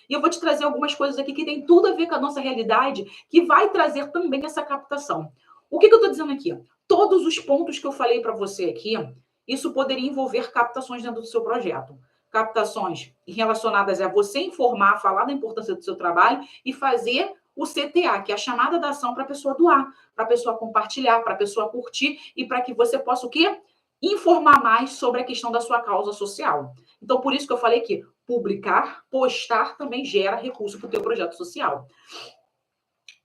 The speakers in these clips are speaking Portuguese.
E eu vou te trazer algumas coisas aqui que tem tudo a ver com a nossa realidade, que vai trazer também essa captação. O que eu estou dizendo aqui? Todos os pontos que eu falei para você aqui, isso poderia envolver captações dentro do seu projeto. Captações relacionadas a você informar, falar da importância do seu trabalho e fazer o CTA, que é a chamada da ação para a pessoa doar, para a pessoa compartilhar, para a pessoa curtir e para que você possa o quê? Informar mais sobre a questão da sua causa social. Então, por isso que eu falei que publicar, postar também gera recurso para o teu projeto social.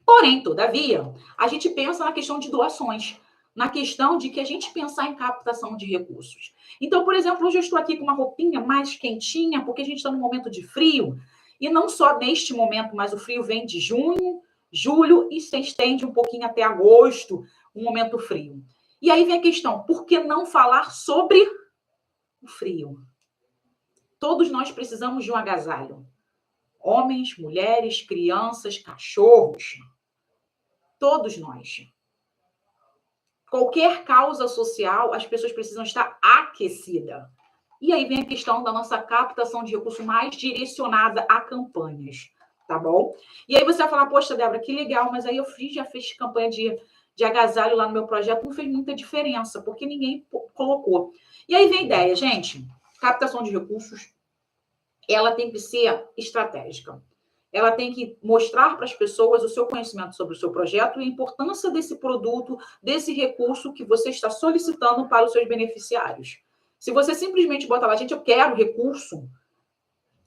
Porém, todavia, a gente pensa na questão de doações, na questão de que a gente pensar em captação de recursos. Então, por exemplo, hoje eu estou aqui com uma roupinha mais quentinha, porque a gente está num momento de frio, e não só neste momento, mas o frio vem de junho, julho e se estende um pouquinho até agosto, um momento frio. E aí vem a questão, por que não falar sobre o frio? Todos nós precisamos de um agasalho. Homens, mulheres, crianças, cachorros. Todos nós. Qualquer causa social, as pessoas precisam estar aquecidas. E aí vem a questão da nossa captação de recursos mais direcionada a campanhas, tá bom? E aí você vai falar, poxa, Débora, que legal, mas aí eu já fiz campanha de agasalho lá no meu projeto, não fez muita diferença, porque ninguém colocou. E aí vem a ideia, gente, captação de recursos, ela tem que ser estratégica. Ela tem que mostrar para as pessoas o seu conhecimento sobre o seu projeto e a importância desse produto, desse recurso que você está solicitando para os seus beneficiários. Se você simplesmente bota lá, gente, eu quero recurso,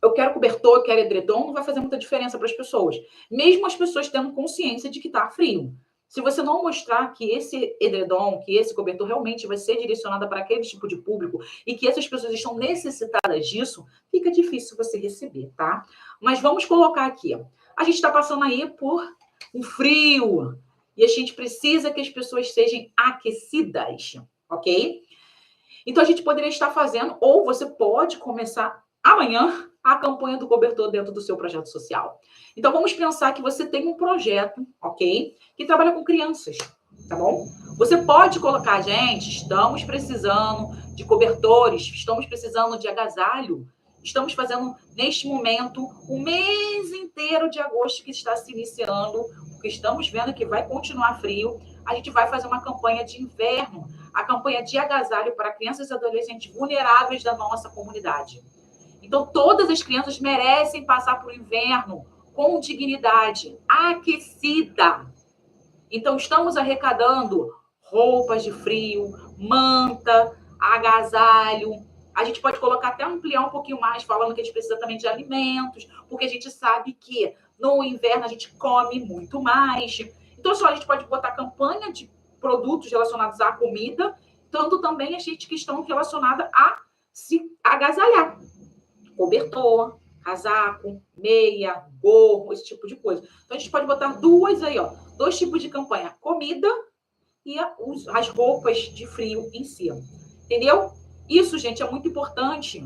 eu quero cobertor, eu quero edredom, não vai fazer muita diferença para as pessoas. Mesmo as pessoas tendo consciência de que está frio. Se você não mostrar que esse edredom, que esse cobertor realmente vai ser direcionado para aquele tipo de público e que essas pessoas estão necessitadas disso, fica difícil você receber, tá? Mas vamos colocar aqui. A gente está passando aí por um frio e a gente precisa que as pessoas sejam aquecidas, ok? Então, a gente poderia estar fazendo, ou você pode começar amanhã, a campanha do cobertor dentro do seu projeto social. Então, vamos pensar que você tem um projeto, ok? Que trabalha com crianças, tá bom? Você pode colocar, gente, estamos precisando de cobertores, estamos precisando de agasalho, estamos fazendo, neste momento, o mês inteiro de agosto que está se iniciando, porque estamos vendo que vai continuar frio, a gente vai fazer uma campanha de inverno, a campanha de agasalho para crianças e adolescentes vulneráveis da nossa comunidade. Então, todas as crianças merecem passar por um inverno com dignidade, aquecida. Então, estamos arrecadando roupas de frio, manta, agasalho. A gente pode colocar até ampliar um pouquinho mais, falando que a gente precisa também de alimentos, porque a gente sabe que no inverno a gente come muito mais. Então, só a gente pode botar campanha de produtos relacionados à comida, tanto também a gente que estão relacionadas a se agasalhar. Cobertor, casaco, meia, gorro, esse tipo de coisa. Então, a gente pode botar dois tipos de campanha. Comida e as roupas de frio em si. Entendeu? Isso, gente, é muito importante.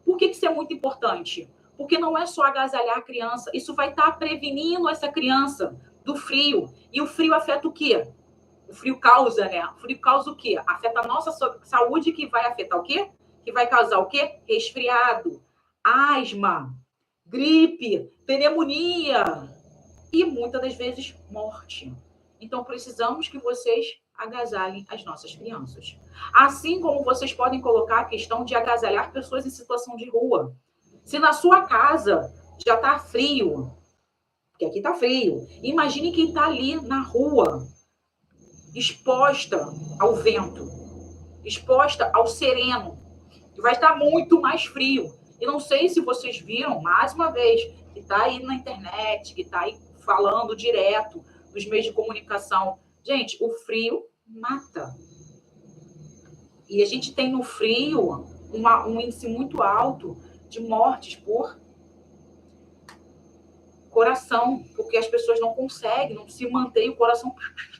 Por que isso é muito importante? Porque não é só agasalhar a criança. Isso vai estar prevenindo essa criança do frio. E o frio afeta o quê? O frio causa, né? O frio causa o quê? Afeta a nossa saúde, que vai afetar o quê? Que vai causar o quê? Resfriado, asma, gripe, pneumonia e muitas das vezes morte. Então precisamos que vocês agasalhem as nossas crianças. Assim como vocês podem colocar a questão de agasalhar pessoas em situação de rua. Se na sua casa já está frio, porque aqui está frio, imagine quem está ali na rua, exposta ao vento, exposta ao sereno, que vai estar muito mais frio. E não sei se vocês viram, mais uma vez, que está aí na internet, que está aí falando direto nos meios de comunicação. Gente, o frio mata. E a gente tem no frio um índice muito alto de mortes por coração, porque as pessoas não conseguem, não se mantém, o coração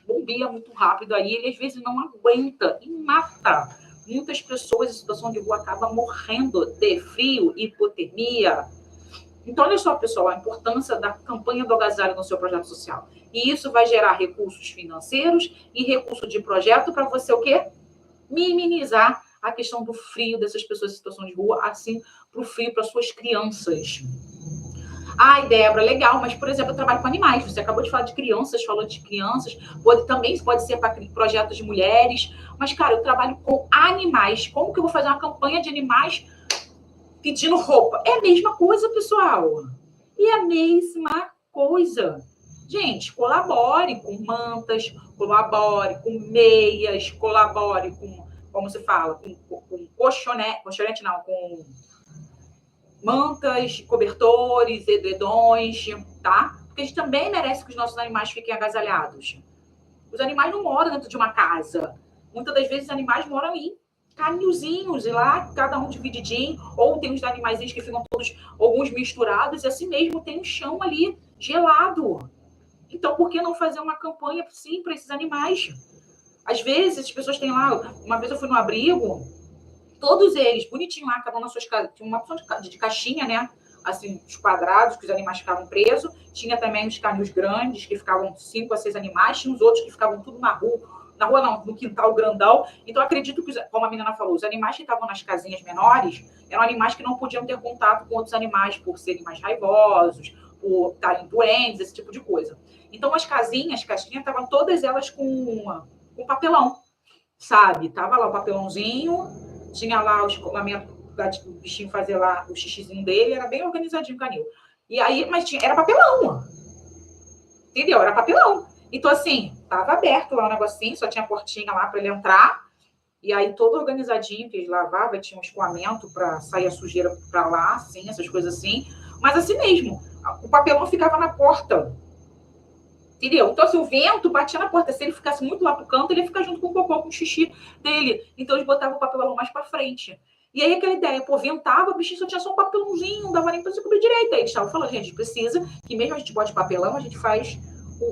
bombia muito rápido aí, ele às vezes não aguenta e mata. Muitas pessoas em situação de rua acabam morrendo de frio, hipotermia. Então, olha só, pessoal, a importância da campanha do agasalho no seu projeto social. E isso vai gerar recursos financeiros e recurso de projeto para você o quê? Minimizar a questão do frio dessas pessoas em situação de rua, assim, para o frio para suas crianças. Ai, Débora, legal, mas, por exemplo, eu trabalho com animais. Você acabou de falar de crianças, falou de crianças, também pode ser para projetos de mulheres. Mas, cara, eu trabalho com animais. Como que eu vou fazer uma campanha de animais pedindo roupa? É a mesma coisa, pessoal. E a mesma coisa. Gente, colabore com mantas, colabore com meias, colabore com, como se fala, com colchonete não, com mantas, cobertores, edredões, tá? Porque a gente também merece que os nossos animais fiquem agasalhados. Os animais não moram dentro de uma casa. Muitas das vezes os animais moram em canilzinhos, e lá cada um divididinho, ou tem os animaizinhos que ficam todos, alguns misturados, e assim mesmo tem um chão ali gelado. Então, por que não fazer uma campanha, sim, para esses animais? Às vezes, as pessoas têm lá... Uma vez eu fui no abrigo, todos eles, bonitinho lá, cada um nas suas casas. Tinha uma opção de caixinha, né? Assim, os quadrados, que os animais ficavam presos. Tinha também os canil grandes, que ficavam 5 a 6 animais. Tinha os outros que ficavam tudo na rua não, no quintal grandão. Então, acredito que, como a menina falou, os animais que estavam nas casinhas menores eram animais que não podiam ter contato com outros animais, por serem mais raivosos, por estarem doentes, esse tipo de coisa. Então, as caixinhas, estavam todas elas com papelão, sabe? Tava lá o papelãozinho, tinha lá o escolamento, o bichinho fazer lá o xixizinho dele, era bem organizadinho o canil. E aí, mas era papelão, entendeu? Era papelão. Então, assim, tava aberto lá o negocinho, só tinha portinha lá para ele entrar, e aí todo organizadinho, que ele lavava, tinha um escoamento para sair a sujeira para lá, assim, essas coisas assim. Mas assim mesmo, o papelão ficava na porta, entendeu? Então, assim, o vento batia na porta. Se ele ficasse muito lá pro canto, ele ia ficar junto com o cocô, com o xixi dele. Então, eles botavam o papelão mais pra frente. E aí, aquela ideia, pô, ventava, o bichinho só tinha só um papelãozinho, não dava nem pra você cobrir direito. Aí eles estavam falando, gente, precisa que mesmo a gente bote papelão, a gente faz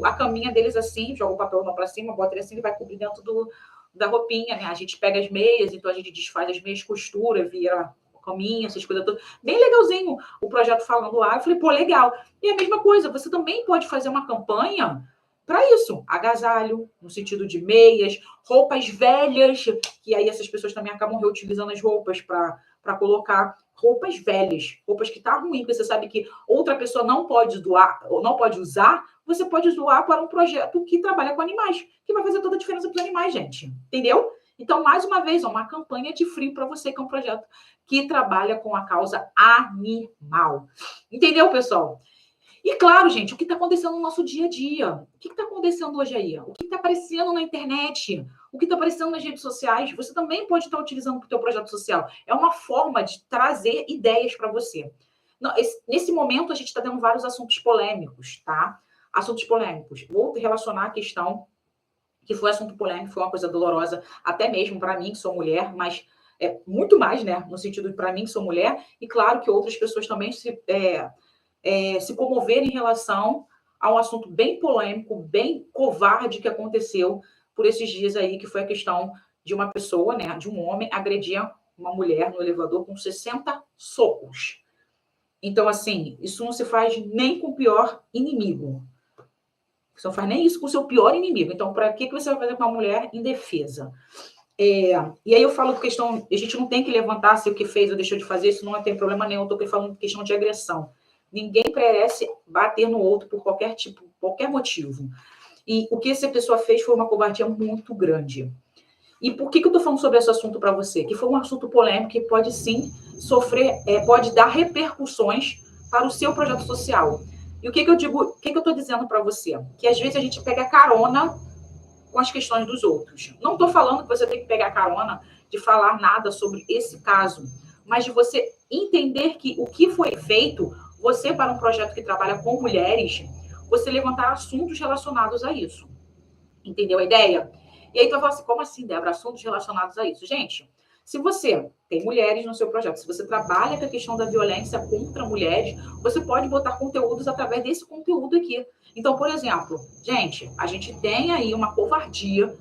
a caminha deles assim, joga o papelão pra cima, bota ele assim, ele vai cobrir dentro da roupinha, né? A gente pega as meias, então a gente desfaz as meias, costura, vira caminho, essas coisas todas. Bem legalzinho o projeto falando lá. Eu falei, pô, legal. E a mesma coisa, você também pode fazer uma campanha para isso. Agasalho, no sentido de meias, roupas velhas, que aí essas pessoas também acabam reutilizando as roupas para colocar roupas velhas, roupas que tá ruim, porque você sabe que outra pessoa não pode doar, ou não pode usar, você pode doar para um projeto que trabalha com animais, que vai fazer toda a diferença para os animais, gente. Entendeu? Então, mais uma vez, uma campanha de frio para você, que é um projeto que trabalha com a causa animal. Entendeu, pessoal? E claro, gente, o que está acontecendo no nosso dia a dia? O que está acontecendo hoje aí? O que está aparecendo na internet? O que está aparecendo nas redes sociais? Você também pode estar utilizando para o seu projeto social. É uma forma de trazer ideias para você. Nesse momento, a gente está tendo vários assuntos polêmicos, tá? Assuntos polêmicos. Vou relacionar a questão que foi assunto polêmico, foi uma coisa dolorosa, até mesmo para mim, que sou mulher, mas muito mais, né? No sentido de para mim, que sou mulher, e claro que outras pessoas também se comoverem em relação a um assunto bem polêmico, bem covarde que aconteceu por esses dias aí, que foi a questão de uma pessoa, né, de um homem, agredir uma mulher no elevador com 60 socos. Então, assim, isso não se faz nem com o pior inimigo. Você não faz nem isso com o seu pior inimigo. Então, para que você vai fazer com uma mulher indefesa? E aí eu falo questão... A gente não tem que levantar se o que fez ou deixou de fazer, isso não tem problema nenhum. Eu estou falando questão de agressão. Ninguém merece bater no outro por qualquer motivo. E o que essa pessoa fez foi uma covardia muito grande. E por que eu estou falando sobre esse assunto para você? Que foi um assunto polêmico que pode sim pode dar repercussões para o seu projeto social. E o que eu digo, o que eu estou dizendo para você? Que às vezes a gente pega carona com as questões dos outros. Não estou falando que você tem que pegar carona de falar nada sobre esse caso, mas de você entender que o que foi feito, você, para um projeto que trabalha com mulheres, você levantar assuntos relacionados a isso. Entendeu a ideia? E aí tu vai falar assim, como assim, Débora? Assuntos relacionados a isso. Gente, se você tem mulheres no seu projeto, se você trabalha com a questão da violência contra mulheres, você pode botar conteúdos através desse conteúdo aqui. Então, por exemplo, gente, a gente tem aí uma covardia.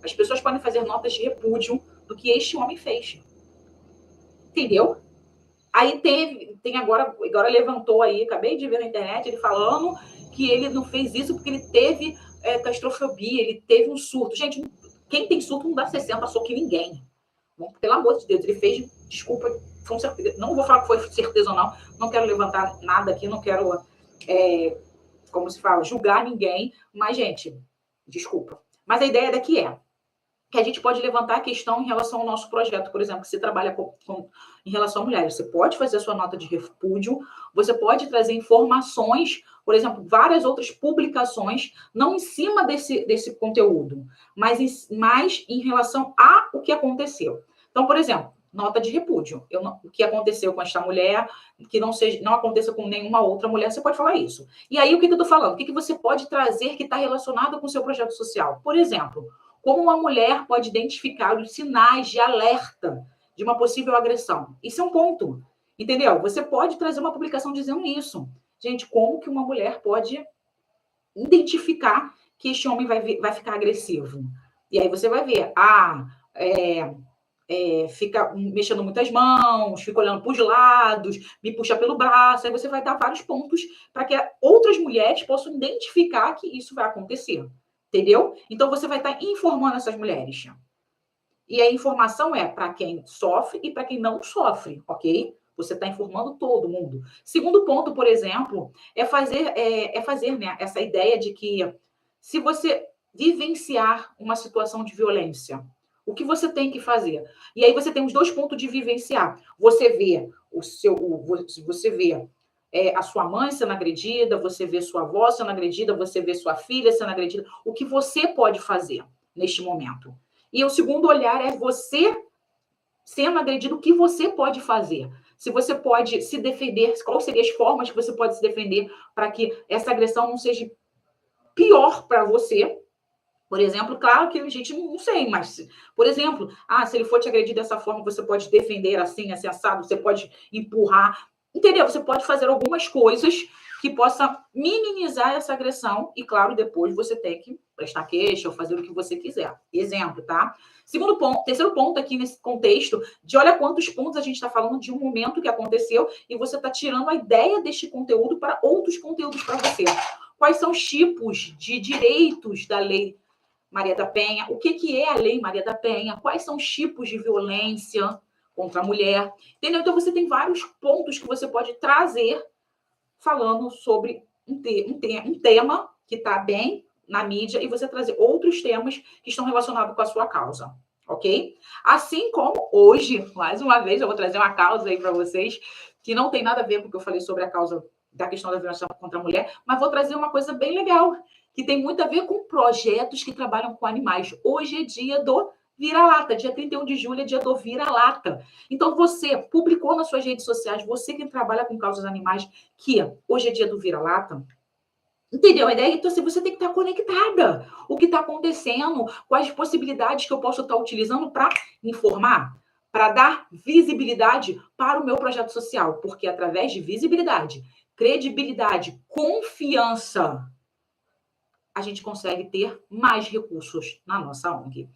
As pessoas podem fazer notas de repúdio do que este homem fez. Entendeu? Aí tem agora levantou aí, acabei de ver na internet, ele falando que ele não fez isso porque ele teve claustrofobia, ele teve um surto. Gente, quem tem surto não dá 60 soco em ninguém. Pelo amor de Deus, ele fez, desculpa, com certeza, não vou falar que foi certeza ou não quero levantar nada aqui, não quero como se fala, julgar ninguém, mas, gente, desculpa. Mas a ideia daqui é que a gente pode levantar a questão em relação ao nosso projeto, por exemplo, que você trabalha em relação a mulheres. Você pode fazer a sua nota de repúdio, você pode trazer informações, por exemplo, várias outras publicações, não em cima desse conteúdo, mas em relação a o que aconteceu. Então, por exemplo, nota de repúdio. O que aconteceu com esta mulher, que não aconteça com nenhuma outra mulher, você pode falar isso. E aí, o que eu estou falando? O que você pode trazer que está relacionado com o seu projeto social? Por exemplo, como uma mulher pode identificar os sinais de alerta de uma possível agressão? Isso é um ponto, entendeu? Você pode trazer uma publicação dizendo isso. Gente, como que uma mulher pode identificar que este homem vai ficar agressivo? E aí você vai ver, fica mexendo muitas mãos, fica olhando para os lados, me puxa pelo braço, aí você vai dar vários pontos para que outras mulheres possam identificar que isso vai acontecer. Entendeu? Então, você vai estar informando essas mulheres. E a informação é para quem sofre e para quem não sofre, ok? Você está informando todo mundo. Segundo ponto, por exemplo, é fazer né, essa ideia de que se você vivenciar uma situação de violência, o que você tem que fazer? E aí você tem os dois pontos de vivenciar. Você vê você vê a sua mãe sendo agredida, você vê sua avó sendo agredida, você vê sua filha sendo agredida. O que você pode fazer neste momento? E o segundo olhar é você sendo agredido, o que você pode fazer? Se você pode se defender, quais seriam as formas que você pode se defender para que essa agressão não seja pior para você? Por exemplo, claro que a gente não sei, mas, por exemplo, se ele for te agredir dessa forma, você pode defender assim, assado, você pode empurrar, entendeu? Você pode fazer algumas coisas que possa minimizar essa agressão e, claro, depois você tem que prestar queixa ou fazer o que você quiser. Exemplo, tá? Segundo ponto, terceiro ponto aqui nesse contexto, de olha quantos pontos a gente está falando de um momento que aconteceu e você está tirando a ideia deste conteúdo para outros conteúdos para você. Quais são os tipos de direitos da lei Maria da Penha? O que é a Lei Maria da Penha? Quais são os tipos de violência contra a mulher? Entendeu? Então, você tem vários pontos que você pode trazer falando sobre um tema que está bem na mídia e você trazer outros temas que estão relacionados com a sua causa, ok? Assim como hoje, mais uma vez, eu vou trazer uma causa aí para vocês que não tem nada a ver com o que eu falei sobre a causa da questão da violência contra a mulher, mas vou trazer uma coisa bem legal, que tem muito a ver com projetos que trabalham com animais. Hoje é dia do vira-lata, dia 31 de julho é dia do vira-lata. Então, você publicou nas suas redes sociais, você que trabalha com causas animais, que hoje é dia do vira-lata, entendeu a ideia? Então, assim, você tem que estar conectada. O que está acontecendo, quais possibilidades que eu posso estar utilizando para informar, para dar visibilidade para o meu projeto social. Porque através de visibilidade, credibilidade, confiança, a gente consegue ter mais recursos na nossa ONG.